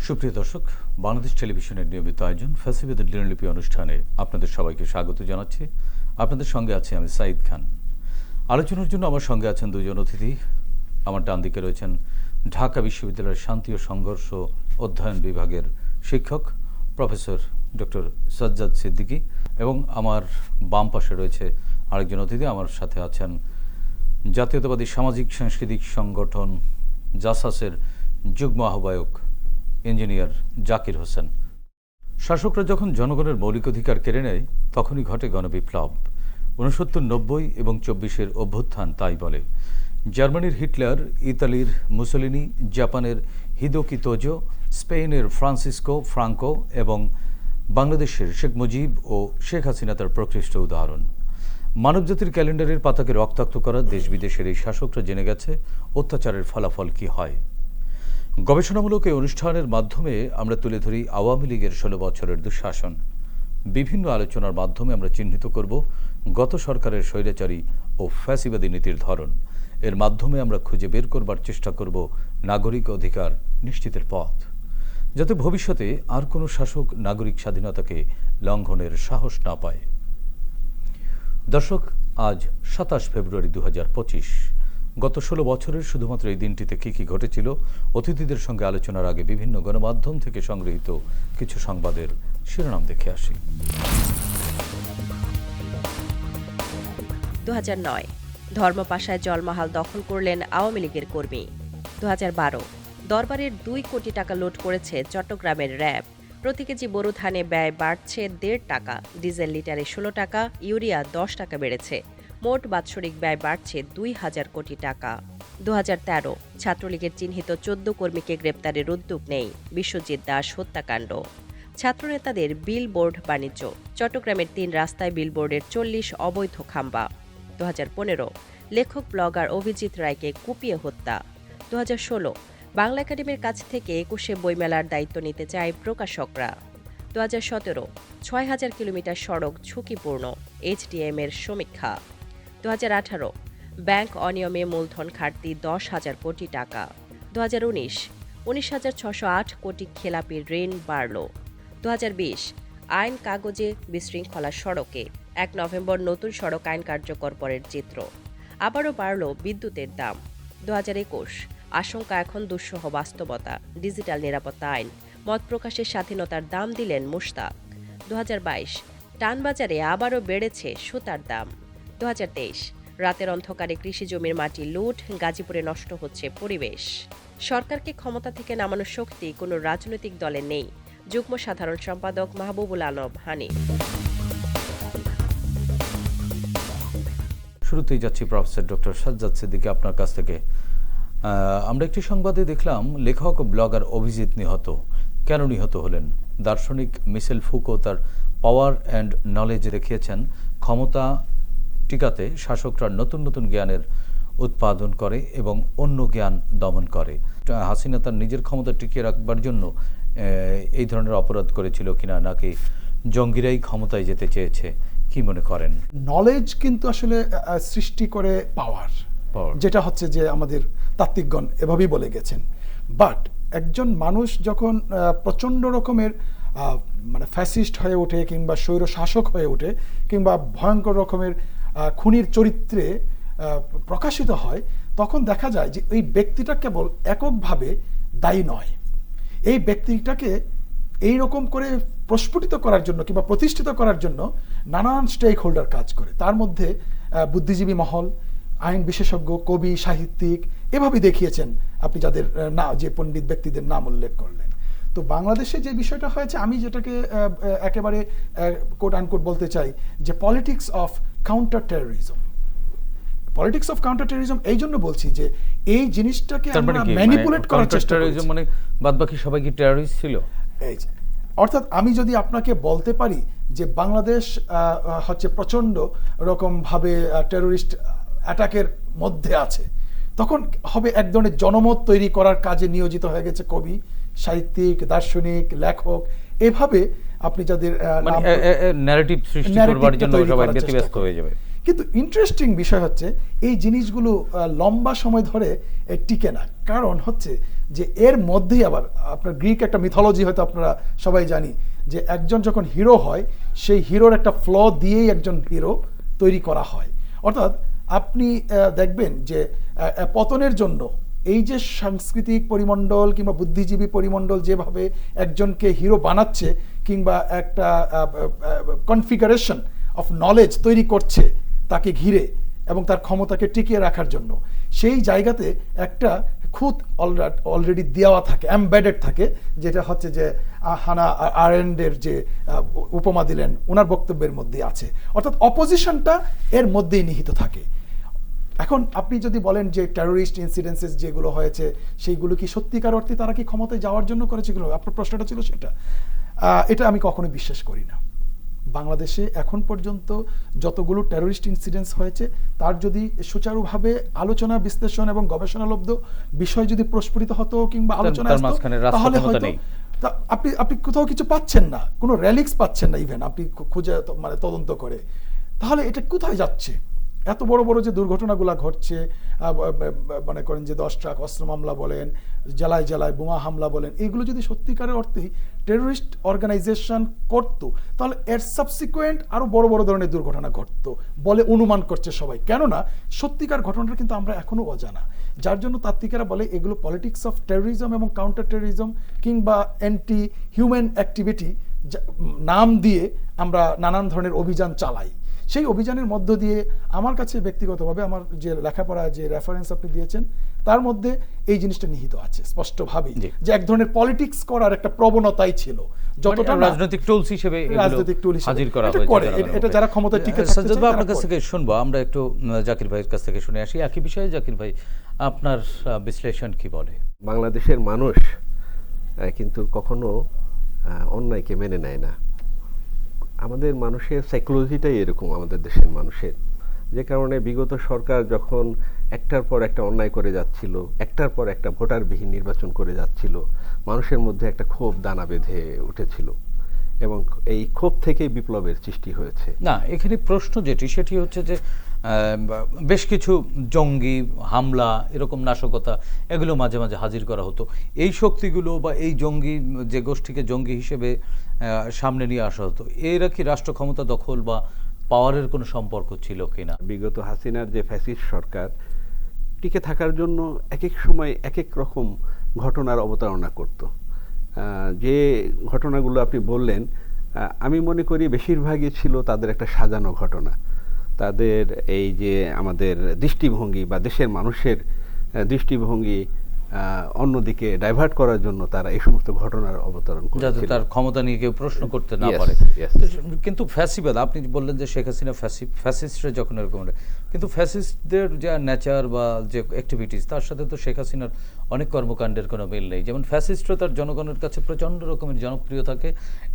সুপ্রিয় দর্শক, বাংলাদেশ টেলিভিশনের নিয়মিত আয়োজন ফ্যাসিবাদের দিনলিপি অনুষ্ঠানে আপনাদের সবাইকে স্বাগত জানাচ্ছি। আপনাদের সঙ্গে আছি আমি সাঈদ খান। আলোচনার জন্য আমার সঙ্গে আছেন দুজন অতিথি। আমার ডান দিকে রয়েছেন ঢাকা বিশ্ববিদ্যালয়ের শান্তি ও সংঘর্ষ অধ্যয়ন বিভাগের শিক্ষক প্রফেসর ডক্টর সাজ্জাদ সিদ্দিকী, এবং আমার বাম পাশে রয়েছে আরেকজন অতিথি। আমার সাথে আছেন জাতীয়তাবাদী সামাজিক সাংস্কৃতিক সংগঠন জাসাসের যুগ্ম আহ্বায়ক ইঞ্জিনিয়ার জাকির হোসেন। শাসকরা যখন জনগণের মৌলিক অধিকার কেড়ে নেয় তখনই ঘটে গণবিপ্লব। ৬৯, ৯০ এবং ২৪-এর অভ্যুত্থান তাই বলে। জার্মানির হিটলার, ইতালির মুসোলিনি, জাপানের হিদোকি তোজো, স্পেনের ফ্রান্সিসকো ফ্রাঙ্কো এবং বাংলাদেশের শেখ মুজিব ও শেখ হাসিনা তার প্রকৃষ্ট উদাহরণ। মানবজাতির ক্যালেন্ডারের পাতাকে রক্তাক্ত করা দেশ বিদেশের এই শাসকরা জেনে গেছে অত্যাচারের ফলাফল কি হয়। গবেষণামূলক এই অনুষ্ঠানের মাধ্যমে আমরা তুলে ধরি আওয়ামী লীগের ১৬ বছরের দুঃশাসন। বিভিন্ন আলোচনার মাধ্যমে আমরা চিহ্নিত করব গত সরকারের স্বৈরাচারী ও ফ্যাসিবাদী নীতির ধরন। এর মাধ্যমে আমরা খুঁজে বের করবার চেষ্টা করব নাগরিক অধিকার নিশ্চিতের পথ, যাতে ভবিষ্যতে আর কোনো শাসক নাগরিক স্বাধীনতাকে লঙ্ঘনের সাহস না পায়। দর্শক, আজ ২৭ ফেব্রুয়ারি ২০২৫। গত ১৬ বছরের শুধুমাত্র এই দিনটিতে কী কী ঘটেছিল, অতিথিদের সঙ্গে আলোচনার আগে বিভিন্ন গণমাধ্যম থেকে সংগৃহীত কিছু সংবাদের শিরোনাম দেখে আসি। ২০০৯ ধর্মপাশায় জলমহাল দখল করলেন আওয়ামী লীগের কর্মী। ২০১২ দরবারের ২ কোটি টাকা লুট করেছে চট্টগ্রামের র্যাব। প্রতি কেজি বোরো ধানে ব্যয় বাড়ছে ১.৫ টাকা, ডিজেল লিটারে ১৬ টাকা, ইউরিয়া ১০ টাকা বেড়েছে। মোট বাৎসরিক ব্যয় বাড়ছে ২,০০০ কোটি টাকা। ২০১৩ ছাত্রলীগের চিহ্নিত ১৪ কর্মীকে গ্রেপ্তারের উদ্যোগ নেই। বিশ্বজিৎ দাস হত্যাকাণ্ড। ছাত্রনেতাদের বিলবোর্ড বাণিজ্য। চট্টগ্রামের ৩ রাস্তায় বিলবোর্ডের ৪০ অবৈধ খাম্বা। ২০১৫ লেখক ব্লগার অভিজিৎ রায়কে কুপিয়ে হত্যা। ২০১৬ বাংলা একাডেমির কাছ থেকে ২১শে বইমেলার দায়িত্ব নিতে চায় প্রকাশকরা। ২০১৭ ৬,০০০ কিলোমিটার সড়ক ঝুঁকিপূর্ণ, এইচডিএম এর সমীক্ষা। ২০১৮ ব্যাংক অনিয়মে মূলধন ঘাটতি ১০,০০০ কোটি টাকা। ২০১৯ ১৯,৬০৮ কোটি খেলাপি ঋণ বাড়ল। ২০২০ আইন কাগজে বিশৃঙ্খলা সড়কে। ১ নভেম্বর নতুন সড়ক আইন কার্যকর পরের চিত্র। আবারও বাড়ল বিদ্যুতের দাম। ২০২১ আশঙ্কা এখন দুঃসহ বাস্তবতা। ডিজিটাল নিরাপত্তা আইন। মত প্রকাশের স্বাধীনতার দাম দিলেন মুশতাক। ২০২২ টানবাজারে আবারও বেড়েছে সুতার দাম। ২০২৩ রাতের অন্ধকারে কৃষি জমির মাটি লুট, গাজীপুরে নষ্ট হচ্ছে পরিবেশ। সরকারকে ক্ষমতা থেকে নামানোর শক্তি কোনো রাজনৈতিক দলের নেই। যুগ্ম সাধারণ সম্পাদক মাহবুবুল আলম হানিফ। শুরুতেই যাচ্ছি প্রফেসর ডক্টর সাজ্জাদ সিদ্দিকী, আপনার কাছ থেকে। আমরা একটি সংবাদে দেখলাম লেখক ও ব্লগার অভিজিৎ নিহত। কেন নিহত হলেন? দার্শনিক মিশেল ফুকো তার পাওয়ার অ্যান্ড নলেজে দেখিয়েছেন ক্ষমতা টিকাতে শাসকরা নতুন নতুন জ্ঞানের উৎপাদন করে এবং অন্য জ্ঞান দমন করে। হাসিনা তার নিজের ক্ষমতা টিকিয়ে রাখবার জন্য এই ধরনের অপরাধ করেছিল কিনা, নাকি জঙ্গিরাই ক্ষমতায় যেতে চেয়েছে? কি মনে করেন? নলেজ কিন্তু আসলে সৃষ্টি করে পাওয়ার, যেটা হচ্ছে যে আমাদের তাত্ত্বিকগণ এভাবেই বলে গেছেন। বাট একজন মানুষ যখন প্রচণ্ড রকমের মানে ফ্যাসিস্ট হয়ে ওঠে কিংবা স্বৈর শাসক হয়ে ওঠে কিংবা ভয়ঙ্কর রকমের খুনির চরিত্রে প্রকাশিত হয়, তখন দেখা যায় যে এই ব্যক্তিটা কেবল এককভাবে দায়ী নয়। এই ব্যক্তিটাকে এই রকম করে প্রস্ফুটিত করার জন্য কিংবা প্রতিষ্ঠিত করার জন্য নানান স্টেক হোল্ডার কাজ করে। তার মধ্যে বুদ্ধিজীবী মহল, আইন বিশেষজ্ঞ, কবি, সাহিত্যিক, এভাবে দেখিয়েছেন আপনি যাদের যে পণ্ডিত ব্যক্তিদের নাম উল্লেখ করলেন। তো বাংলাদেশে যে বিষয়টা হয়েছে, আমি যেটাকে একেবারে কোট আনকোট বলতে চাই যে politics of counter terrorism. Politics of counter terrorism এই জন্য বলছি যে এই জিনিসটাকে আমরা ম্যানিপুলেট করার চেষ্টা করছি। মানে বাদবাকি সবাই কি টেররিস্ট ছিল? অর্থাৎ আমি যদি আপনাকে বলতে পারি যে বাংলাদেশ হচ্ছে প্রচণ্ড রকমভাবে টেরোরিস্ট অ্যাটাকের মধ্যে আছে, তখন হবে এক ধরনের জনমত তৈরি করার কাজে নিয়োজিত হয়ে গেছে কবি, সাহিত্যিক, দার্শনিক, লেখক। এভাবে আপনি যাদের ন্যারেটিভ সৃষ্টি করবার জন্য সবাই ব্যতিব্যস্ত হয়ে যাবে। কিন্তু ইন্টারেস্টিং বিষয় হচ্ছে এই জিনিসগুলো লম্বা সময় ধরে টিকে না, কারণ হচ্ছে যে এর মধ্যেই আবার আপনার গ্রিক একটা মিথোলজি হয়তো আপনারা সবাই জানি যে একজন যখন হিরো হয় সেই হিরোর একটা ফ্ল দিয়েই একজন হিরো তৈরি করা হয়। অর্থাৎ আপনি দেখবেন যে পতনের জন্য এই যে সাংস্কৃতিক পরিমণ্ডল কিংবা বুদ্ধিজীবী পরিমণ্ডল যেভাবে একজনকে হিরো বানাচ্ছে কিংবা একটা কনফিগারেশন অফ নলেজ তৈরি করছে তাকে ঘিরে এবং তার ক্ষমতাকে টিকিয়ে রাখার জন্য, সেই জায়গাতে একটা খুঁত অলরেডি দেওয়া থাকে, এমবেডেড থাকে, যেটা হচ্ছে যে হানা আরেন্ডের যে উপমা দিলেন ওনার বক্তব্যের মধ্যে আছে। অর্থাৎ অপোজিশনটা এর মধ্যেই নিহিত থাকে। এখন আপনি যদি বলেন যে টেরোরিস্ট ইনসিডেন্সেস যেগুলো হয়েছে সেইগুলো কি সত্যিকার অর্থে তারা কি ক্ষমতায় যাওয়ার জন্য করেছে, আপনার প্রশ্নটা ছিল সেটা, এটা আমি কখনোই বিশ্বাস করি না। বাংলাদেশে এখন পর্যন্ত যতগুলো টেরোরিস্ট ইনসিডেন্টস হয়েছে তার যদি সুচারুভাবে আলোচনা বিশ্লেষণ এবং গবেষণালব্ধ বিষয় যদি প্রস্ফুটিত হতো কিংবা আলোচনা আসতো, তাহলে হয়তো আপনি কোথাও কিছু পাচ্ছেন না, কোনো রেলিক্স পাচ্ছেন না, ইভেন আপনি খুঁজে মানে তদন্ত করে, তাহলে এটা কোথায় যাচ্ছে? এত বড় বড় যে দুর্ঘটনাগুলো ঘটছে, মনে করেন যে 10 ট্রাক অস্ত্র মামলা বলেন, জেলায় জেলায় বোমা হামলা বলেন, এইগুলো যদি সত্যিকারের অর্থেই টেরোরিস্ট অর্গানাইজেশন করতো তাহলে এর সাবসিকুয়েন্ট আরো বড় বড় ধরনের দুর্ঘটনা ঘটতো বলে অনুমান করছে সবাই। কেননা সত্যিকার ঘটনাটা কিন্তু আমরা এখনো অজানা, যার জন্য তাত্ত্বিকেরা বলে এগুলো পলিটিক্স অফ টেরোরিজম এবং কাউন্টার টেরোরিজম কিংবা অ্যান্টি হিউম্যান অ্যাক্টিভিটি নাম দিয়ে আমরা নানান ধরনের অভিযান চালাই। সেই অভিযানের মধ্য দিয়ে আমার কাছে ব্যক্তিগতভাবে আমার যে লেখাপড়া যে রেফারেন্স আপনি দিয়েছেন তার মধ্যে এই জিনিসটা নিহিত আছে স্পষ্টভাবে, যে এক ধরনের পলিটিক্স করার একটা প্রবণতাই ছিল, যতটা রাজনৈতিক টুলস হিসেবে রাজনৈতিক টুল হাজির করা হয়েছে, এটা যারা ক্ষমতা টিকে থাকতে চায়। সাজ্জাদ ভাই আপনার কাছ থেকে শুনবো, আমরা একটু জাকির ভাইয়ের কাছ থেকে শুনে আসি একই বিষয়ে। জাকির ভাই, আপনার বিশ্লেষণ কি বলে? বাংলাদেশের মানুষ কিন্তু কখনো অন্যায়কে মেনে নেয় না। আমাদের মানুষের সাইকোলজিটাই এরকম, আমাদের দেশের মানুষের, যে কারণে বিগত সরকার যখন একটার পর একটা অন্যায় করে যাচ্ছিল, একটার পর একটা ভোটারবিহীন নির্বাচন করে যাচ্ছিল, মানুষের মধ্যে একটা ক্ষোভ দানা বেঁধে উঠেছিল এবং এই ক্ষোভ থেকেই বিপ্লবের সৃষ্টি হয়েছে। না, এখানে প্রশ্ন যেটি সেটি হচ্ছে যে বেশ কিছু জঙ্গি হামলা, এরকম নাশকতা, এগুলো মাঝে মাঝে হাজির করা হতো। এই শক্তিগুলো বা এই জঙ্গি যে গোষ্ঠীকে জঙ্গি হিসেবে সামনে নিয়ে আসা হতো, এরা কি রাষ্ট্র ক্ষমতা দখল বা পাওয়ারের কোনো সম্পর্ক ছিল কিনা? বিগত হাসিনার যে ফ্যাসিস্ট সরকার টিকে থাকার জন্য এক এক সময় এক এক রকম ঘটনার অবতারণা করত। যে ঘটনাগুলো আপনি বললেন, আমি মনে করি বেশিরভাগই ছিল তাদের একটা সাজানো ঘটনা। তাদের এই যে আমাদের দৃষ্টিভঙ্গি বা দেশের মানুষের দৃষ্টিভঙ্গি অন্যদিকে ডাইভার্ট করার জন্য তারা এই সমস্ত ঘটনার অবতরণ করে, যাতে তার ক্ষমতা নিয়ে কেউ প্রশ্ন করতে না পারে। কিন্তু ফ্যাসিবাদ, আপনি বললেন যে শেখ হাসিনা ফ্যাসিস্টরা যখন এরকম, কিন্তু ফ্যাসিস্টদের যে নেচার বা যে অ্যাক্টিভিটিস তার সাথে তো শেখ হাসিনার অনেক কর্মকাণ্ডের কোনো মিল নেই। যেমন ফ্যাসিস্টরা তার জনগণের কাছে প্রচণ্ড রকমের জনপ্রিয় থাকে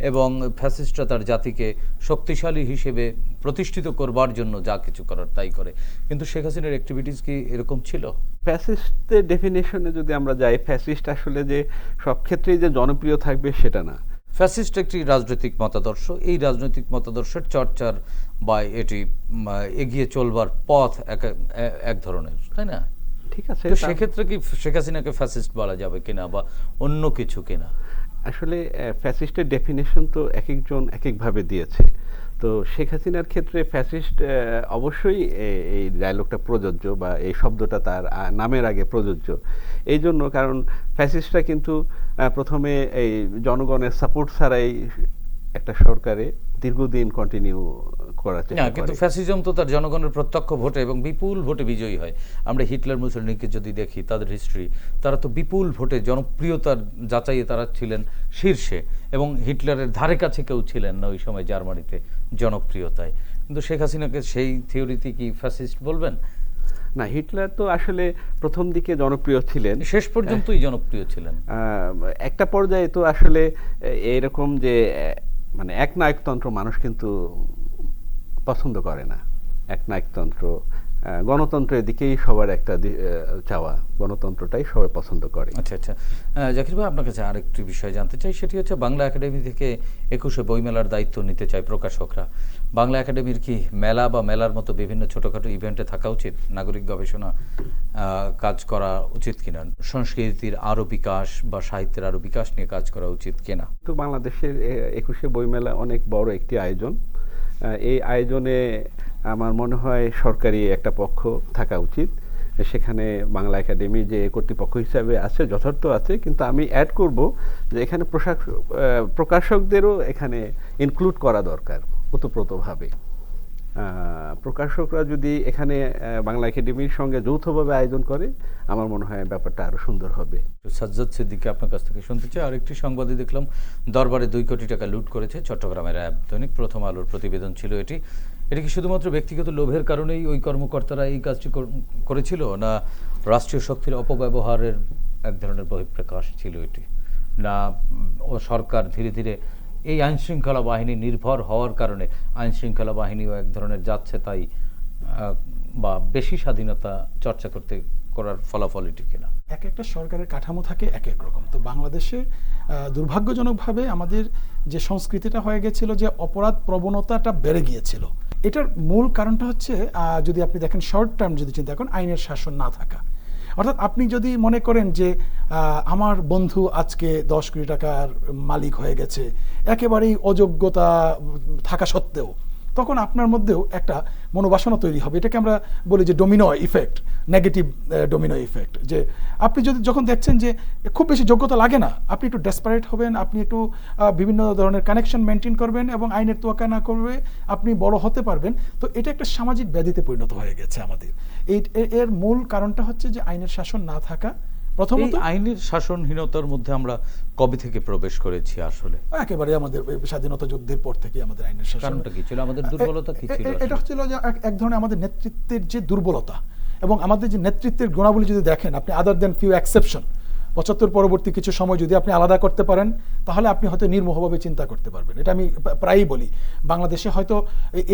এবং ফ্যাসিস্টরা তার জাতিকে শক্তিশালী হিসেবে প্রতিষ্ঠিত করবার জন্য যা কিছু করার তাই করে। কিন্তু শেখ হাসিনার অ্যাক্টিভিটিস কি এরকম ছিল? ফ্যাসিস্টের ডেফিনেশনে যদি আমরা যাই, ফ্যাসিস্ট আসলে যে সব ক্ষেত্রেই যে জনপ্রিয় থাকবে সেটা না। ফ্যাসিস্ট একটি রাজনৈতিক মতাদর্শ, এই রাজনৈতিক মতাদর্শের চর্চার বা এটি এগিয়ে চলবার পথ এক ধরনের, তাই না? ঠিক আছে, তো সেক্ষেত্রে কি শেখ হাসিনাকে ফ্যাসিস্ট বলা যাবে কিনা বা অন্য কিছু কিনা? আসলে ফ্যাসিস্টের ডেফিনেশন তো এক একজন এক একভাবে দিয়েছে। তো শেখ হাসিনার ক্ষেত্রে ফ্যাসিস্ট অবশ্যই এই ডায়লগটা প্রযোজ্য বা এই শব্দটা তার নামের আগে প্রযোজ্য এই জন্য, কারণ ফ্যাসিস্টরা কিন্তু প্রথমে এই জনগণের সাপোর্ট ছাড়াই একটা সরকারে দীর্ঘদিন কন্টিনিউ করার চেষ্টা করে। কিন্তু ফ্যাসিজম তো তার জনগণের প্রত্যক্ষ ভোটে এবং বিপুল ভোটে বিজয়ী হয়। আমরা হিটলার মুসলিনকে যদি দেখি, তাদের হিস্ট্রি, তারা তো বিপুল ভোটে জনপ্রিয়তার যাচাইয়ে তারা ছিলেন শীর্ষে এবং হিটলারের ধারে কাছে কেউ ছিলেন না ওই সময় জার্মানিতে জনপ্রিয়তায়। কিন্তু শেখ হাসিনাকে সেই থিওরিতে কি ফ্যাসিস্ট বলবেন? না, হিটলার তো আসলে প্রথম দিকে জনপ্রিয় ছিলেন, শেষ পর্যন্তই জনপ্রিয় ছিলেন। একটা পর্যায়ে তো আসলে এইরকম যে মানে একনায়কতন্ত্র মানুষ কিন্তু পছন্দ করে না। একনায়কতন্ত্র গণতন্ত্রের দিকেই সবার একটা চাওয়া, গণতন্ত্রটাই সবাই পছন্দ করে। আচ্ছা আচ্ছা, জাকির ভাই আপনার কাছে আরেকটি বিষয় জানতে চাই, সেটি হচ্ছে বাংলা একাডেমি থেকে 21শে বইমেলার দায়িত্ব নিতে চায় প্রকাশকরা। বাংলা একাডেমির কি মেলা বা মেলার মতো বিভিন্ন ছোটোখাটো ইভেন্টে থাকা উচিত? নাগরিক গবেষণা কাজ করা উচিত কিনা? সংস্কৃতির আরও বিকাশ বা সাহিত্যের আরও বিকাশ নিয়ে কাজ করা উচিত কিনা? তো বাংলাদেশের 21শে বইমেলা অনেক বড় একটি আয়োজন। এই আয়োজনে আমার মনে হয় সরকারি একটা পক্ষ থাকা উচিত। সেখানে বাংলা একাডেমি যে কর্তৃপক্ষ হিসাবে আছে যথার্থ আছে, কিন্তু আমি অ্যাড করব যে এখানে প্রকাশকদেরও এখানে ইনক্লুড করা দরকার ওতপ্রোতভাবে। প্রকাশকরা যদি এখানে বাংলা একাডেমির সঙ্গে যৌথভাবে আয়োজন করে, আমার মনে হয় ব্যাপারটা আরও সুন্দর হবে। সাজ্জাদ সিদ্দিকী আপনার কাছ থেকে শুনতে চাই, আরেকটি সংবাদে দেখলাম দরবারে 2 কোটি টাকা লুট করেছে চট্টগ্রামের র্যাব। দৈনিক প্রথম আলোর প্রতিবেদন ছিল এটি। এটা কি শুধুমাত্র ব্যক্তিগত লোভের কারণেই ওই কর্মকর্তারা এই কাজটি করেছিল, না রাষ্ট্রীয় শক্তির অপব্যবহারের এক ধরনের বহিঃপ্রকাশ ছিল এটি, না ও সরকার ধীরে ধীরে এই আইনশৃঙ্খলা বাহিনী নির্ভর হওয়ার কারণে আইনশৃঙ্খলা বাহিনীও এক ধরনের যাচ্ছে তাই বা বেশি স্বাধীনতা চর্চা করার ফলাফল এটি কিনা? এক একটা সরকারের কাঠামো থাকে এক এক রকম। তো বাংলাদেশে দুর্ভাগ্যজনকভাবে আমাদের যে সংস্কৃতিটা হয়ে গেছিল, যে অপরাধ প্রবণতাটা বেড়ে গিয়েছিল, এটার মূল কারণটা হচ্ছে যদি আপনি দেখেন শর্ট টার্ম যদি চিন্তা করেন, আইনের শাসন না থাকা। অর্থাৎ আপনি যদি মনে করেন যে আমার বন্ধু আজকে 10 কোটি টাকার মালিক হয়ে গেছে একেবারেই অযোগ্যতা থাকা সত্ত্বেও, তখন আপনার মধ্যেও একটা মনোবাসনা তৈরি হবে। এটাকে আমরা বলি যে Domino effect, negative Domino effect. যে আপনি যখন দেখছেন যে খুব বেশি যোগ্যতা লাগে না, আপনি একটু ডেসপারেট হবেন, আপনি একটু বিভিন্ন ধরনের কানেকশন মেনটেন করবেন এবং আইনের তোয়াক্কা না করবে আপনি বড় হতে পারবেন। তো এটা একটা সামাজিক ব্যাধিতে পরিণত হয়ে গেছে আমাদের। এর মূল কারণটা হচ্ছে যে আইনের শাসন না থাকা। প্রথমত আইনের শাসনহীনতার মধ্যে আমরা কবে থেকে প্রবেশ করেছি? আসলে একেবারে আমাদের স্বাধীনতা যুদ্ধের পর থেকে আমাদের আইনের শাসন। কারণটা কি ছিল? আমাদের দুর্বলতা কি ছিল? এটা হচ্ছিল যে এক ধরনের আমাদের নেতৃত্বের যে দুর্বলতা, এবং আমাদের যে নেতৃত্বের গুণাবলী যদি দেখেন আপনি, আদার দেন ফিউ এক্সেপশন, 75 পরবর্তী কিছু সময় যদি আপনি আলাদা করতে পারেন, তাহলে আপনি হয়তো নির্মোহভাবে চিন্তা করতে পারবেন। এটা আমি প্রায়ই বলি, বাংলাদেশে হয়তো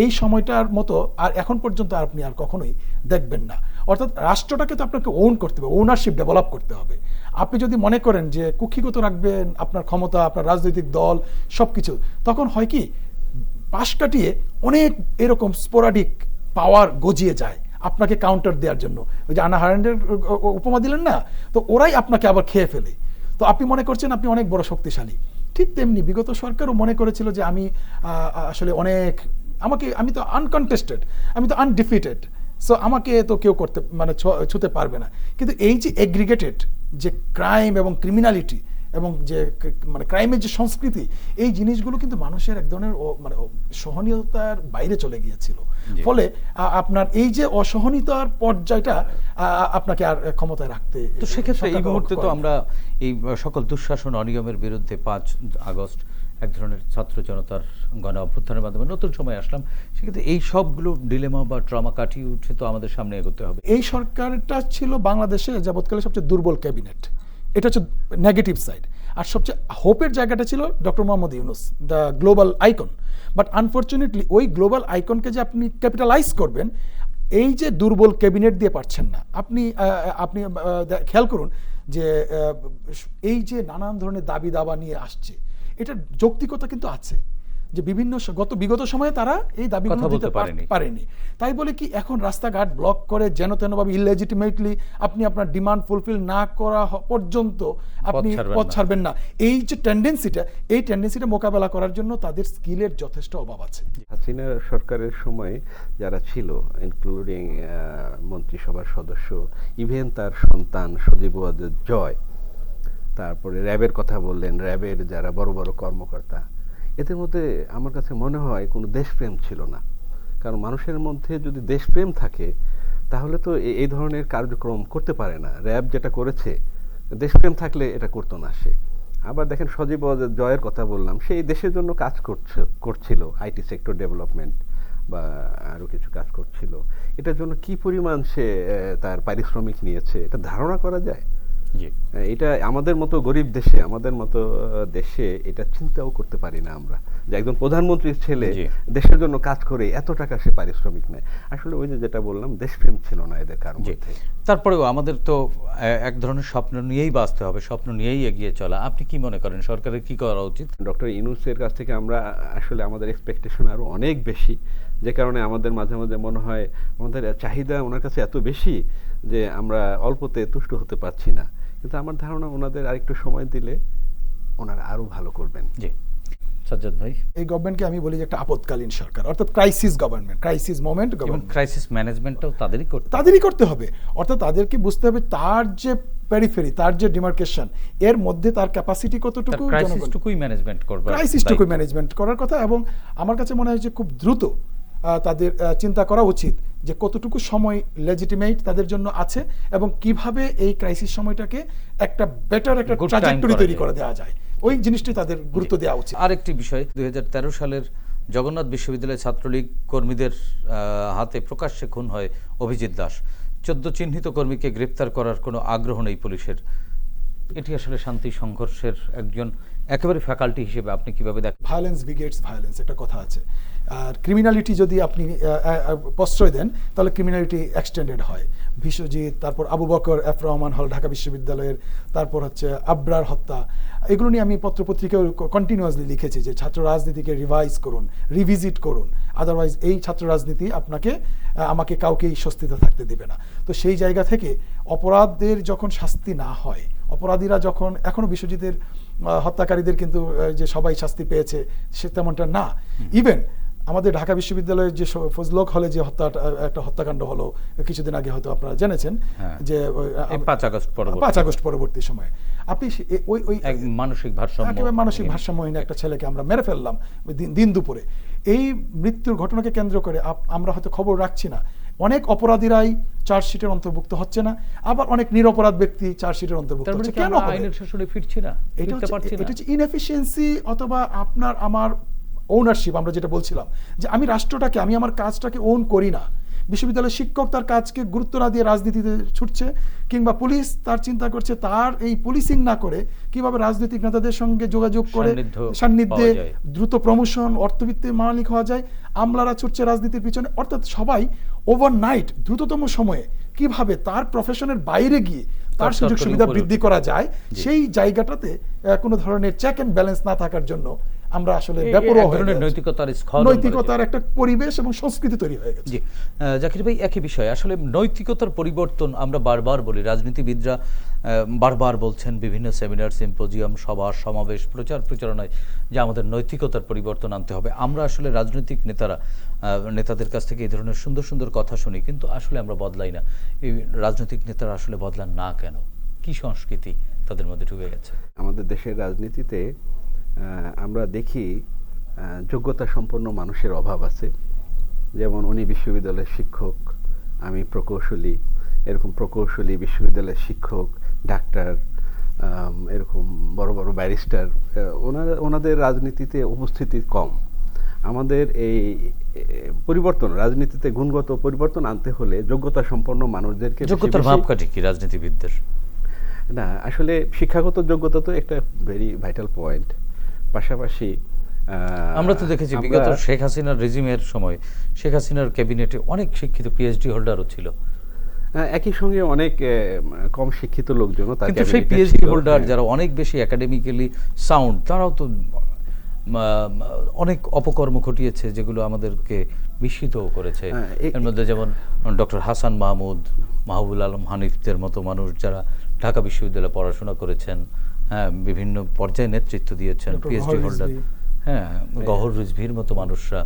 এই সময়টার মতো আর এখন পর্যন্ত আপনি আর কখনোই দেখবেন না। অর্থাৎ রাষ্ট্রটাকে তো আপনাকে ওন করতে হবে, ওনারশিপ ডেভেলপ করতে হবে। আপনি যদি মনে করেন যে কুক্ষিগত রাখবেন আপনার ক্ষমতা, আপনার রাজনৈতিক দল সব কিছু, তখন হয় কি পাশ কাটিয়ে অনেক এরকম স্পোরাডিক পাওয়ার গজিয়ে যায় আপনাকে কাউন্টার দেওয়ার জন্য। ওই যে আনা হারান্ডের উপমা দিলেন না, তো ওরাই আপনাকে আবার খেয়ে ফেলে। তো আপনি মনে করছেন আপনি অনেক বড় শক্তিশালী। ঠিক তেমনি বিগত সরকারও মনে করেছিল যে আমি আসলে অনেক, আমি তো আনকনটেস্টেড, আমি তো আনডিফিটেড, সো আমাকে তো কেউ ছুতে পারবে না। কিন্তু এই যে এগ্রিগেটেড যে ক্রাইম এবং ক্রিমিনালিটি এবং যে ক্রাইমের যে সংস্কৃতি, এই জিনিসগুলো কিন্তু মানুষের এক ধরনের সহনীয়তার বাইরে চলে গিয়েছিল। ফলে আপনার এই যে অসহনীয়তার পর্যায়টা আপনাকে আর ক্ষমতায় রাখতে। তো সেক্ষেত্রে এই মুহূর্তে তো আমরা এই সকল দুঃশাসন অনিয়মের বিরুদ্ধে 5 আগস্ট এক ধরনের ছাত্র জনতার গণ অভ্যুত্থানের মাধ্যমে নতুন সময় আসলাম। সেক্ষেত্রে এই সবগুলো ডিলেমা বা ট্রমা কাটিয়ে উঠে তো আমাদের সামনে এগোতে হবে। এই সরকারটা ছিল বাংলাদেশে যাবৎকালে সবচেয়ে দুর্বল ক্যাবিনেট, এটা হচ্ছে নেগেটিভ সাইড। আর সবচেয়ে হোপের জায়গাটা ছিল doctor Mohammad Yunus, the global icon. But unfortunately ওই গ্লোবাল আইকনকে যে আপনি ক্যাপিটালাইজ করবেন, এই যে দুর্বল ক্যাবিনেট দিয়ে পারছেন না। আপনি খেয়াল করুন যে এই যে নানান ধরনের দাবি দাবা নিয়ে আসছে, এটার যৌক্তিকতা কিন্তু আছে যে বিগত সময়ে তারা এই দাবিগুলো দিতে পারেনি। তাই বলে কি এখন রাস্তাঘাট ব্লক করে যেন তেনভাবে ইললেজিটিমেটলি আপনি আপনার ডিমান্ড ফুলফিল না করা পর্যন্ত আপনি পথ ছাড়বেন না। এই যে টেন্ডেন্সিটা মোকাবেলা করার জন্য তাদের স্কিলের যথেষ্ট অভাব আছে। হাসিনা সরকারের সময় যারা ছিল, ইনক্লুডিং মন্ত্রিসভার সদস্য, ইভেন তার সন্তান সজীব ওয়াজেদ জয়, তারপরে র্যাবের কথা বললেন, র্যাবের যারা বড় বড় কর্মকর্তা, এদের মধ্যে আমার কাছে মনে হয় কোনো দেশপ্রেম ছিল না। কারণ মানুষের মধ্যে যদি দেশপ্রেম থাকে তাহলে তো এই ধরনের কার্যক্রম করতে পারে না। র্যাব যেটা করেছে, দেশপ্রেম থাকলে এটা করতো না সে। আবার দেখেন সজীব ওয়াজেদ জয়ের কথা বললাম, সেই দেশের জন্য কাজ করছিল, আইটি সেক্টর ডেভেলপমেন্ট বা আরও কিছু কাজ করছিল। এটার জন্য কি পরিমাণ সে তার পারিশ্রমিক নিয়েছে এটা ধারণা করা যায়? জি। এটা আমাদের মতো গরিব দেশে, আমাদের মতো দেশে এটা চিন্তাও করতে পারি না আমরা, যে একজন প্রধানমন্ত্রীর ছেলে জি। দেশের জন্য কাজ করে এত টাকা সে পারিশ্রমিক নেয়। আসলে ওই যে যেটা বললাম, দেশপ্রেম ছিল না এদের কারোর জি। মধ্যে। তারপরেও আমাদের তো এক ধরনের স্বপ্ন নিয়েই বাঁচতে হবে, স্বপ্ন নিয়েই এগিয়ে চলা। আপনি কি মনে করেন সরকারের কি করা উচিত? ডক্টর ইউনূসের কাছ থেকে আমরা আসলে আমাদের এক্সপেকটেশন আরো অনেক বেশি, যে কারণে আমাদের মাঝে মাঝে মনে হয় আমাদের চাহিদা ওনার কাছে এত বেশি যে আমরা অল্পতে তুষ্ট হতে পারছি না। কিন্তু আমার ধারণা ওনাদের আরেকটু সময় দিলে ওনারা আরো ভালো করবেন। জি, সাজ্জাদ ভাই। এই গভর্নমেন্টকে আমি বলি যে একটা আপৎকালীন সরকার, অর্থাৎ ক্রাইসিস গভর্নমেন্ট, ক্রাইসিস মোমেন্ট এবং গভর্নমেন্ট। ক্রাইসিস ম্যানেজমেন্টটাও তাদেরই করতে হবে। তাদেরই করতে হবে, অর্থাৎ তাদেরকে বুঝতে হবে তার যে পেরিফেরি, তার যে ডিমার্কেশন, এর মধ্যে তার ক্যাপাসিটি কতটুকু, ক্রাইসিসটুকুই ম্যানেজমেন্ট করবে, ক্রাইসিসটুকু ম্যানেজমেন্ট করার কথা। এবং আমার কাছে মনে হয় যে খুব দ্রুত তাদের চিন্তা করা উচিত যে কতটুকু সময় লেজিটিমেট তাদের জন্য আছে এবং কিভাবে এই ক্রাইসিস সময়টাকে একটা বেটার একটা Good time ট্র্যাজেক্টরি করা তৈরি যায়। করে দেওয়া যায়, ওই জিনিসটি তাদের গুরুত্ব দেওয়া উচিত। আরেকটি বিষয়, 2013 সালের জগন্নাথ বিশ্ববিদ্যালয়ের ছাত্রলীগ কর্মীদের হাতে প্রকাশ্যে খুন হয় অভিজিৎ দাস। 14 চিহ্নিত কর্মীকে গ্রেপ্তার করার কোনো আগ্রহ নেই পুলিশের। এটি আসলে শান্তি সংঘর্ষের একজন একেবারে ফ্যাকাল্টি হিসেবে আপনি কিভাবে দেখেন? ভায়োলেন্স বিগেটস ভায়োলেন্স, একটা কথা আছে। আর ক্রিমিনালিটি যদি আপনি প্রশ্রয় দেন তাহলে ক্রিমিনালিটি এক্সটেন্ডেড হয়। বিশ্বজিৎ, তারপর আবু বকর এফ রহমান হল ঢাকা বিশ্ববিদ্যালয়ের, তারপর হচ্ছে আবরার হত্যা, এগুলো নিয়ে আমি পত্রপত্রিকায় কন্টিনিউয়াসলি লিখেছি যে ছাত্র রাজনীতিকে রিভাইজ করুন, রিভিজিট করুন, আদারওয়াইজ এই ছাত্র রাজনীতি আমাকে কাউকেই স্বস্তিতে থাকতে দেবে না। তো সেই জায়গা থেকে অপরাধের যখন শাস্তি না হয়, অপরাধীরা যখন, এখনো বিশ্বজিতের হত্যাকারীদের কিন্তু যে সবাই শাস্তি পেয়েছে সে তেমনটা না। ইভেন আমাদের ঢাকা বিশ্ববিদ্যালয়ের যে ফজলক হলে যে একটা হত্যাকাণ্ড হলো কিছুদিন আগে, হয়তো আপনারা জেনেছেন, যে 5 আগস্ট পরবর্তী সময়ে আপনি ওই এক মানসিক ভারসাম্য, একেবারে মানসিক ভারসাম্যহীন একটা ছেলেকে আমরা মেরে ফেললাম দিন দুপুরে। এই মৃত্যুর ঘটনাকে কেন্দ্র করে আমরা হয়তো খবর রাখছি না, অনেক অপরাধীরাই চার্জশিটের অন্তর্ভুক্ত হচ্ছে না, আবার অনেক নিরপরাধ ব্যক্তি চার্জশিটের অন্তর্ভুক্ত হচ্ছে। কেন হবে? আইনের শাসনে ফিরছি না, এটা ফিরতে পারছি না। হচ্ছে ইনএফিশিয়েন্সি, অথবা আপনার আমার ওনারশিপ। আমরা যেটা বলছিলাম যে আমি রাষ্ট্রটাকে, আমি আমার কাজটাকে ওন করি না। বিশ্ববিদ্যালয়ের শিক্ষক তার কাজকে গুরুত্ব না দিয়ে রাজনীতিতে ছুটছে, কিংবা পুলিশ তার চিন্তা করছে তার এই পুলিশিং না করে কিভাবে রাজনৈতিক নেতাদের সঙ্গে যোগাযোগ করে সান্নিধ্যে দ্রুত প্রমোশন, অর্থবিত্তের মালিক হওয়া যায়। আমলারা ছুটছে রাজনীতির পিছনে, অর্থাৎ সবাই ওভারনাইট দ্রুততম সময়ে কিভাবে তার প্রফেশনের বাইরে গিয়ে তার সুযোগ সুবিধা বৃদ্ধি করা যায়, সেই জায়গাটাতে কোনো ধরনের চেক এন্ড ব্যালেন্স না থাকার জন্য আমরা আসলে নৈতিকতার একটা পরিবেশ এবং সংস্কৃতি তৈরি হয়ে গেছে। জি, জাকির ভাই, একই বিষয় আসলে নৈতিকতার পরিবর্তন আমরা বারবার বলি, রাজনীতিবিদরা বারবার বলছেন বিভিন্ন সেমিনার, সিম্পোজিয়াম, সভা সমাবেশ, প্রচারণায় যে আমাদের নৈতিকতার পরিবর্তন আনতে হবে। আমরা আসলে রাজনৈতিক নেতাদের কাছ থেকে এই ধরনের সুন্দর সুন্দর কথা শুনি, কিন্তু আসলে আমরা বদলাই না। এই রাজনৈতিক নেতারা আসলে বদলান না কেন? কি সংস্কৃতি তাদের মধ্যে ঢুকে গেছে? আমাদের দেশের রাজনীতিতে আমরা দেখি যোগ্যতা সম্পন্ন মানুষের অভাব আছে। যেমন উনি বিশ্ববিদ্যালয়ের শিক্ষক, আমি প্রকৌশলী, এরকম প্রকৌশলী, বিশ্ববিদ্যালয়ের শিক্ষক, ডাক্তার, এরকম বড় বড় ব্যারিস্টার, ওনাদের রাজনীতিতে উপস্থিতি কম। আমাদের এই পরিবর্তন, রাজনীতিতে গুণগত পরিবর্তন আনতে হলে যোগ্যতা সম্পন্ন মানুষদেরকে, যোগ্যতার মাপকাঠি কি রাজনীতিবিদদের? না, আসলে শিক্ষাগত যোগ্যতা তো একটা ভেরি ভাইটাল পয়েন্ট। পাশাপাশি আমরা তো দেখেছি বিগত শেখ হাসিনার রেজিমের সময় শেখ হাসিনার ক্যাবিনেটে অনেক শিক্ষিত পিএইচডি হোল্ডারও ছিল, একই সঙ্গে অনেক কম শিক্ষিত লোকজনও, কিন্তু সেই পিএইচডি হোল্ডার যারা অনেক বেশি একাডেমিক্যালি সাউন্ড, তারাও তো অনেক অপকর্ম ঘটিয়েছে যেগুলো আমাদেরকে বিস্মিত করেছে। এর মধ্যে যেমন ডক্টর হাসান মাহমুদ, মাহবুবুল আলম হানিফদের মতো মানুষ যারা ঢাকা বিশ্ববিদ্যালয়ে পড়াশোনা করেছেন, হ্যাঁ, বিভিন্ন পর্যায়ে নেতৃত্ব দিয়েছেন, পিএইচডি হোল্ডার, হ্যাঁ, গহর রিজভির মতো মানুষরা।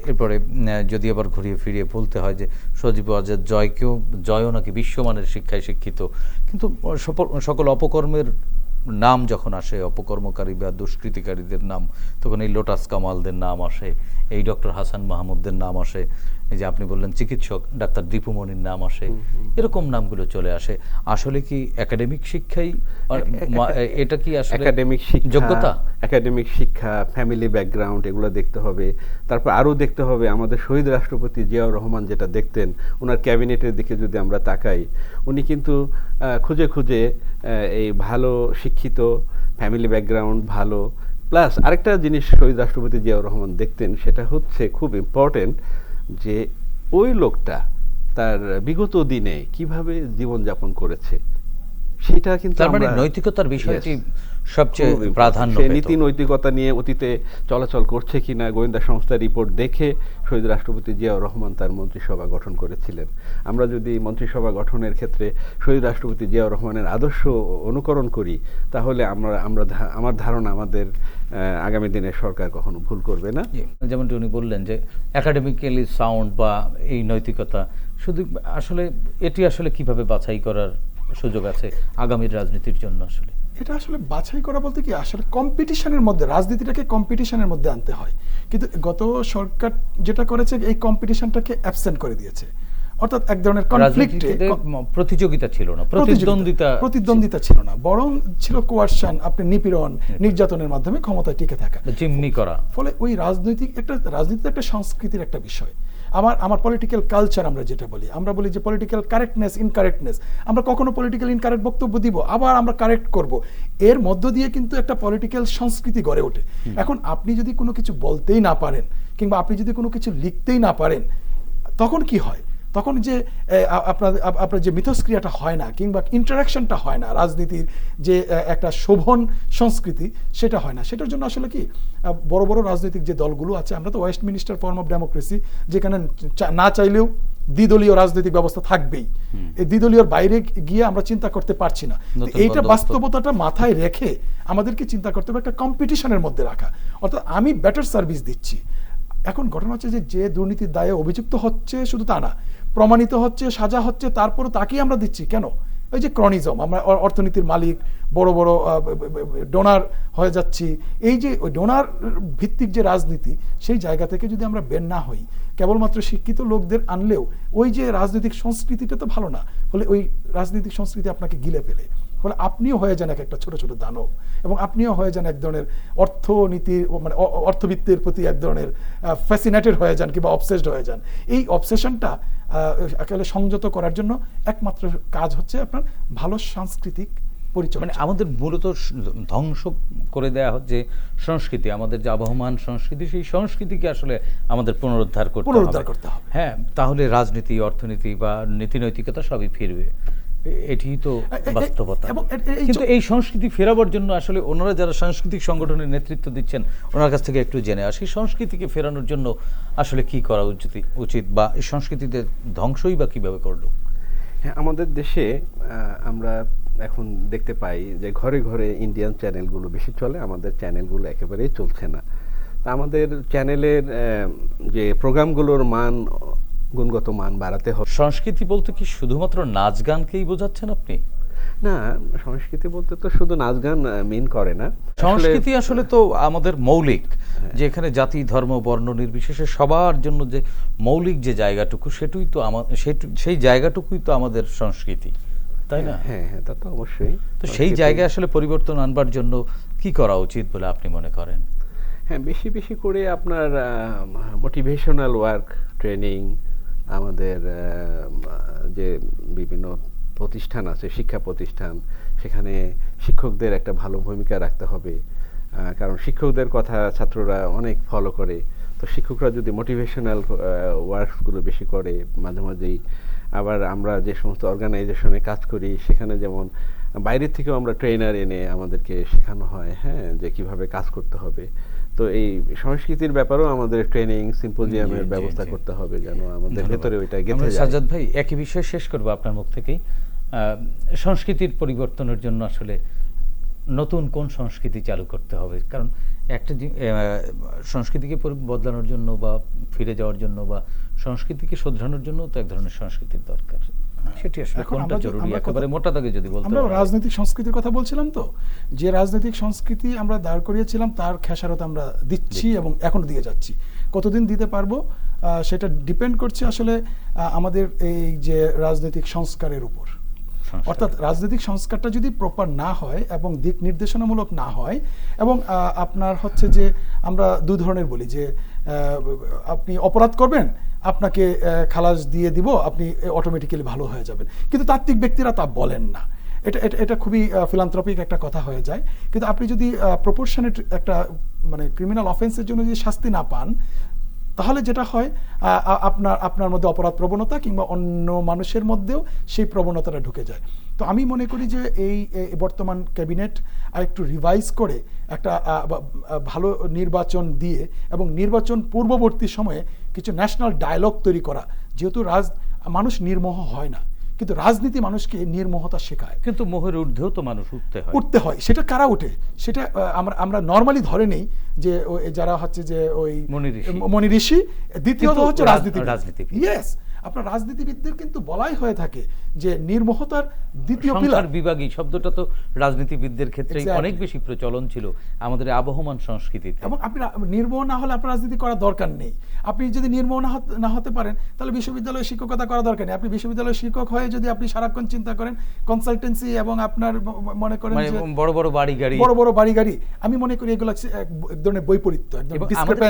এরপরে যদি আবার ঘুরিয়ে ফিরিয়ে বলতে হয় যে সজীব আজাদ জয়ও নাকি বিশ্বমানের শিক্ষায় শিক্ষিত, কিন্তু সকল অপকর্মের নাম যখন আসে, অপকর্মকারী বা দুষ্কৃতিকারীদের নাম, তখন এই লোটাস কামালদের নাম আসে, এই ডক্টর হাসান মাহমুদের নাম আসে, এই যে আপনি বললেন চিকিৎসক ডাক্তার দীপুমণির নাম আসে, এরকম নামগুলো চলে আসে। আসলে কি একাডেমিক শিক্ষাই এটা কি আসলে একাডেমিক যোগ্যতা? একাডেমিক শিক্ষা, ফ্যামিলি ব্যাকগ্রাউন্ড, এগুলো দেখতে হবে। তারপর আরও দেখতে হবে আমাদের শহীদ রাষ্ট্রপতি জিয়াউর রহমান যেটা দেখতেন, ওনার ক্যাবিনেটের দিকে যদি আমরা তাকাই, উনি কিন্তু খুঁজে খুঁজে এই ভালো শিক্ষিত ফ্যামিলি ব্যাকগ্রাউন্ড ভালো, প্লাস আরেকটা জিনিস শহীদ রাষ্ট্রপতি জিয়াউর রহমান দেখতেন, সেটা হচ্ছে খুব ইম্পর্টেন্ট, যে ওই লোকটা তার বিগত দিনে কিভাবে জীবনযাপন করেছে সেটা কিন্তু তার মানে আমরা- নৈতিকতার বিষয়টি Yes. সবচেয়ে খুব important. প্রাধান্য সে পেত। নীতি নৈতিকতা নিয়ে অতীতে চলাচল করছে কিনা গোয়েন্দা সংস্থার রিপোর্ট দেখে শহীদ রাষ্ট্রপতি জিয়াউর রহমান তার মন্ত্রিসভা গঠন করেছিলেন। আমরা যদি মন্ত্রিসভা গঠনের ক্ষেত্রে শহীদ রাষ্ট্রপতি জিয়াউর রহমানের আদর্শ অনুকরণ করি, তাহলে আমার ধারণা আমাদের আগামী দিনের সরকার কখনো ভুল করবে না। জি, যেমনটি উনি বললেন যে একাডেমিক্যালি সাউন্ড বা এই নৈতিকতা, শুধু আসলে এটি আসলে কিভাবে বাছাই করার সুযোগ আছে আগামীর রাজনীতির জন্য? আসলে এটা আসলে বাছাই করা বলতে কি, আসলে কম্পিটিশনের মধ্যে, রাজনীতিটাকে কম্পিটিশনের মধ্যে আনতে হয়। কিন্তু গত সরকার যেটা করেছে, এই কম্পিটিশনটাকে অ্যাবসেন্ট করে দিয়েছে। অর্থাৎ এক ধরনের কনফ্লিক্টে, রাজনীতিতে প্রতিযোগিতা ছিল না, প্রতিদ্বন্দ্বিতা ছিল না, বরং ছিল কোয়ারশন, আপনি নিপীড়ন, নির্যাতনের মাধ্যমে ক্ষমতায় টিকে থাকা, জিম্মি করা। ফলে ওই রাজনীতি একটা সংস্কৃতির একটা বিষয়। আমার পলিটিক্যাল কালচার আমরা যেটা বলি, আমরা বলি যে পলিটিক্যাল কারেক্টনেস, ইনকারেক্টনেস, আমরা কখনো পলিটিক্যাল ইনকারেক্ট বক্তব্য দিব, আবার আমরা কারেক্ট করব, এর মধ্য দিয়ে কিন্তু একটা পলিটিক্যাল সংস্কৃতি গড়ে ওঠে। এখন আপনি যদি কোনো কিছু বলতেই না পারেন, কিংবা আপনি যদি কোনো কিছু লিখতেই না পারেন, তখন কি হয়? তখন যে আপনার যে মিথস্ক্রিয়াটা হয় না, কিংবা ইন্টারাকশনটা হয় না, রাজনীতির যে একটা শোভন সংস্কৃতি, সেটা হয় না। সেটার জন্য আসলে কি, বড় বড় রাজনৈতিক যে দলগুলো আছে, আমরা তো ওয়েস্টমিনিস্টার ফর্ম অফ ডেমোক্রেসি, যেখানে না চাইলেও দ্বিদলীয় রাজনৈতিক ব্যবস্থা থাকবেই। এই দ্বিদলীয়র বাইরে গিয়ে আমরা চিন্তা করতে পারছি না। এইটা বাস্তবতাটা মাথায় রেখে আমাদেরকে চিন্তা করতে হবে একটা কম্পিটিশনের মধ্যে রাখা, অর্থাৎ আমি বেটার সার্ভিস দিচ্ছি। এখন ঘটনা হচ্ছে যে দুর্নীতির দায়ে অভিযুক্ত হচ্ছে শুধু তা না, প্রমাণিত হচ্ছে, সাজা হচ্ছে, তারপরে তাকেই আমরা দিচ্ছি কেন? ওই যে ক্রনিজম, আমরা অর্থনীতির মালিক, বড় বড় ডোনার হয়ে যাচ্ছি। এই যে ওই ডোনার ভিত্তিক যে রাজনীতি, সেই জায়গা থেকে যদি আমরা বের না হই, কেবলমাত্র শিক্ষিত লোকদের আনলেও ওই যে রাজনৈতিক সংস্কৃতিটা তো ভালো না। ফলে ওই রাজনৈতিক সংস্কৃতি আপনাকে গিলে ফেলে, ফলে আপনিও হয়ে যান একটা ছোট ছোট দানব, এবং আপনিও হয়ে যান এক ধরনের অর্থনীতির, মানে অর্থবিত্তের প্রতি এক ধরনের ফ্যাসিনেটেড হয়ে যান, কিংবা অবসেসড হয়ে যান। এই অবসেশনটা আসলে সংযত করার জন্য একমাত্র কাজ হচ্ছে আপনার ভালো সাংস্কৃতিক পরিচয়। মানে আমাদের মূলত ধ্বংস করে দেয়া হচ্ছে সংস্কৃতি, আমাদের যে আবহমান সংস্কৃতি, সেই সংস্কৃতিকে আসলে আমাদের পুনরুদ্ধার করতে হবে। হ্যাঁ, তাহলে রাজনীতি, অর্থনীতি বা নীতি নৈতিকতা সবই ফিরবে। এটি তো বাস্তবতা। কিন্তু এই সংস্কৃতি ফেরাবার জন্য আসলে ওনারা যারা সাংস্কৃতিক সংগঠনের নেতৃত্ব দিচ্ছেন, ওনার কাছ থেকে একটু জেনে আসি, সংস্কৃতিকে ফেরানোর জন্য আসলে কি করা উচিত, বা এই সংস্কৃতিতে ধ্বংসই বা কিভাবে করলো? হ্যাঁ, আমাদের দেশে আমরা এখন দেখতে পাই যে ঘরে ঘরে ইন্ডিয়ান চ্যানেলগুলো বেশি চলে, আমাদের চ্যানেলগুলো একেবারেই চলছে না। আমাদের চ্যানেলের যে প্রোগ্রামগুলোর মান, গুণগত মান বাড়াতে হবে। সংস্কৃতি বলতে কি শুধুমাত্র নাচ গানকেই বোঝাচ্ছেন আপনি? না, সংস্কৃতি বলতে তো শুধু নাচ গান মিন করে না। সংস্কৃতি আসলে তো আমাদের মৌলিক, যে এখানে জাতি, ধর্ম, বর্ণ নির্বিশেষে সবার জন্য যে মৌলিক যে জায়গাটুকু, সেই জায়গাটুকুই তো আমাদের সংস্কৃতি, তাই না? হ্যাঁ হ্যাঁ, তা তো অবশ্যই। তো সেই জায়গায় আসলে পরিবর্তন আনবার জন্য কি করা উচিত বলে আপনি মনে করেন? হ্যাঁ, বেশি বেশি করে আপনার মোটিভেশনাল ওয়ার্ক, ট্রেনিং, আমাদের যে বিভিন্ন প্রতিষ্ঠান আছে, শিক্ষা প্রতিষ্ঠান, সেখানে শিক্ষকদের একটা ভালো ভূমিকা রাখতে হবে। কারণ শিক্ষকদের কথা ছাত্ররা অনেক ফলো করে। তো শিক্ষকরা যদি মোটিভেশনাল ওয়ার্কসগুলো বেশি করে, মাঝে মাঝেই আবার আমরা যে সমস্ত অর্গানাইজেশনে কাজ করি, সেখানে যেমন বাইরের থেকেও আমরা ট্রেনার এনে আমাদেরকে শেখানো হয়, হ্যাঁ, যে কিভাবে কাজ করতে হবে। তো এই সংস্কৃতির ব্যাপারেও আমাদের ট্রেনিং, সিম্পোজিয়ামের ব্যবস্থা করতে হবে, যেন আমাদের ভেতরে ওইটা গেঁথে যায়। সাজ্জাদ ভাই, একই বিষয় শেষ করবো আপনার মুখ থেকেই। সংস্কৃতির পরিবর্তনের জন্য আসলে নতুন কোন সংস্কৃতি চালু করতে হবে? কারণ একটা সংস্কৃতিকে বদলানোর জন্য বা ফিরে যাওয়ার জন্য বা সংস্কৃতিকে শোধরানোর জন্য তো এক ধরনের সংস্কৃতির দরকার। সেটি আসলে কোনটা জরুরি, একেবারে মোটা দাগে যদি বলতে? আমরা রাজনৈতিক সংস্কৃতির কথা বলছিলাম, তো যে রাজনৈতিক সংস্কৃতি আমরা দাঁড় করিয়েছিলাম, তার খেসারত আমরা দিচ্ছি এবং এখনো দিয়ে যাচ্ছি। কতদিন দিতে পারবো সেটা ডিপেন্ড করছে আসলে আমাদের এই যে রাজনৈতিক সংস্কারের উপর। অর্থাৎ রাজনৈতিক সংস্কারটা যদি প্রপার না হয় এবং দিক নির্দেশনামূলক না হয়, এবং আপনার হচ্ছে যে আমরা দুই ধরনের বলি, যে আপনি অপরাধ করবেন আপনাকে খালাস দিয়ে দিব, আপনি অটোমেটিক্যালি ভালো হয়ে যাবেন। কিন্তু তাত্ত্বিক ব্যক্তিরা তা বলেন না। এটা খুবই ফিলান্থ্রপিক একটা কথা হয়ে যায়। কিন্তু আপনি যদি প্রপোর্শনেট একটা মানে ক্রিমিনাল অফেন্সের জন্য যদি শাস্তি না পান, তাহলে যেটা হয় আপনার মধ্যে অপরাধ প্রবণতা কিংবা অন্য মানুষের মধ্যেও সেই প্রবণতাটা ঢুকে যায়। তো আমি মনে করি যে এই বর্তমান ক্যাবিনেট আরেকটু রিভাইজ করে একটা ভালো নির্বাচন দিয়ে এবং নির্বাচন পূর্ববর্তী সময়ে কিছু ন্যাশনাল ডায়ালগ তৈরি করা। যেহেতু মানুষ নির্মোহ হয় না, কিন্তু রাজনীতি মানুষকে নির্মোহতা শেখায়। কিন্তু মোহের ঊর্ধ্বেও তো মানুষ উঠতে হয়। সেটা কারা উঠে? সেটা আমরা নর্মালি ধরে নেই যে যারা হচ্ছে যে ওই মনি ঋষি, দ্বিতীয়ত হচ্ছে রাজনীতি। ইয়েস, আপনার রাজনীতিবিদদের কিন্তু বলাই হয়ে থাকে যে নির্মোহতার দ্বিতীয় পিলার। বিভাগী শব্দটা তো রাজনীতিবিদদের ক্ষেত্রে অনেক বেশি প্রচলন ছিল আমাদের আবহমান সংস্কৃতিতে। এবং আপনি নির্মোহ না হলে আপনার রাজনীতি করার দরকার নেই। আপনি যদি নির্মোহ না হতে পারেন তাহলে বিশ্ববিদ্যালয়ে শিক্ষকতা করা দরকার নেই। আপনি বিশ্ববিদ্যালয়ের শিক্ষক হয়ে যদি আপনি সারাক্ষণ চিন্তা করেন কনসালটেন্সি এবং আপনার মনে করেন বড় বড় বাড়ি গাড়ি, আমি মনে করি এগুলো এক ধরনের বৈপরীত্য,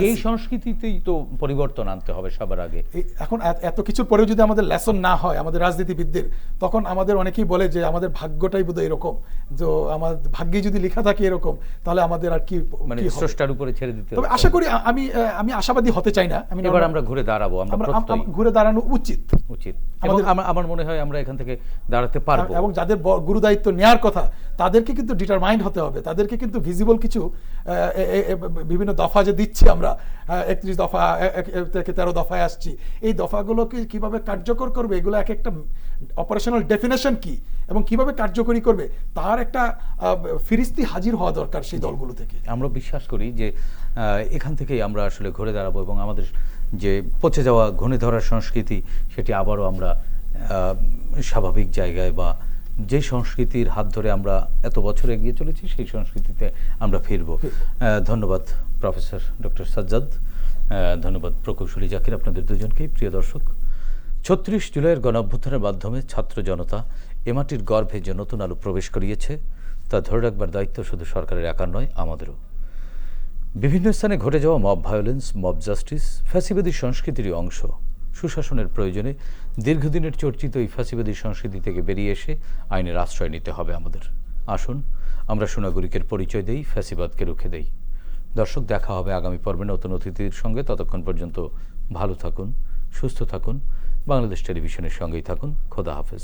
এই সংস্কৃতিতেই তো পরিবর্তন আনতে হবে সবার আগে। এখন এত কিছুর পরেও যদি আমাদের লেসন না হয় আমাদের রাজনীতিবিদদের, তখন আমাদের অনেকেই বলে যে আমাদের ভাগ্যটাই বোধহয় এরকম, যে আমার ভাগ্যে যদি লেখা থাকে এরকম, তাহলে আমাদের আর কি মানে স্রষ্টার উপরে ছেড়ে দিতে হবে। তবে আশা করি, আমি আশাবাদী হতে চাই না। এবার আমরা ঘুরে দাঁড়াবো, আমরা ঘুরে দাঁড়ানো উচিত। আমার মনে হয় আমরা এখান থেকে দাঁড়াতে পারবো। এবং যাদের গুরুদায়িত্ব নেওয়ার কথা তাদেরকে কিন্তু ডিটারমাইন্ড হতে হবে। তাদেরকে কিন্তু ভিজিবল কিছু বিভিন্ন দফা যে দিচ্ছি আমরা, 31 দফা থেকে 13 দফায় আসছি, এই দফাগুলোকে কিভাবে কার্যকর করবে, এগুলো এক একটা অপারেশনাল ডেফিনেশন কি এবং কিভাবে কার্যকরী করবে, তার একটা ফিরিস্তি হাজির হওয়া দরকার সেই দলগুলো থেকে। আমরা বিশ্বাস করি যে এখান থেকেই আমরা আসলে ঘুরে দাঁড়াবো এবং আমাদের যে পচে যাওয়া ঘুণে ধরার সংস্কৃতি, সেটি আবারও আমরা স্বাভাবিক জায়গায় বা যে সংস্কৃতির হাত ধরে আমরা এত বছর এগিয়ে চলেছি সেই সংস্কৃতিতে আমরা ফিরব। ধন্যবাদ প্রফেসর ডক্টর সাজ্জাদ, ধন্যবাদ প্রকৌশলী জাকির, আপনাদের দুজনকেই। প্রিয় দর্শক, ৩৬ জুলাইয়ের গণঅভ্যুত্থানের মাধ্যমে ছাত্র জনতা এ মাটির গর্ভে যে নতুন আলো প্রবেশ করিয়েছে তা ধরে রাখবার দায়িত্ব শুধু সরকারের একার নয়, আমাদেরও। বিভিন্ন স্থানে ঘটে যাওয়া মব ভায়োলেন্স, মব জাস্টিস ফ্যাসিবাদী সংস্কৃতিরই অংশ। সুশাসনের প্রয়োজনে দীর্ঘদিনের চর্চিত এই ফ্যাসিবাদী সংস্কৃতি থেকে বেরিয়ে এসে আইনের আশ্রয় নিতে হবে আমাদের। আসুন আমরা সুনাগরিকের পরিচয় দেই, ফ্যাসিবাদকে রুখে দেই। দর্শক, দেখা হবে আগামী পর্বে নতুন অতিথির সঙ্গে। ততক্ষণ পর্যন্ত ভালো থাকুন, সুস্থ থাকুন, বাংলাদেশ টেলিভিশনের সঙ্গেই থাকুন। খোদা হাফেজ।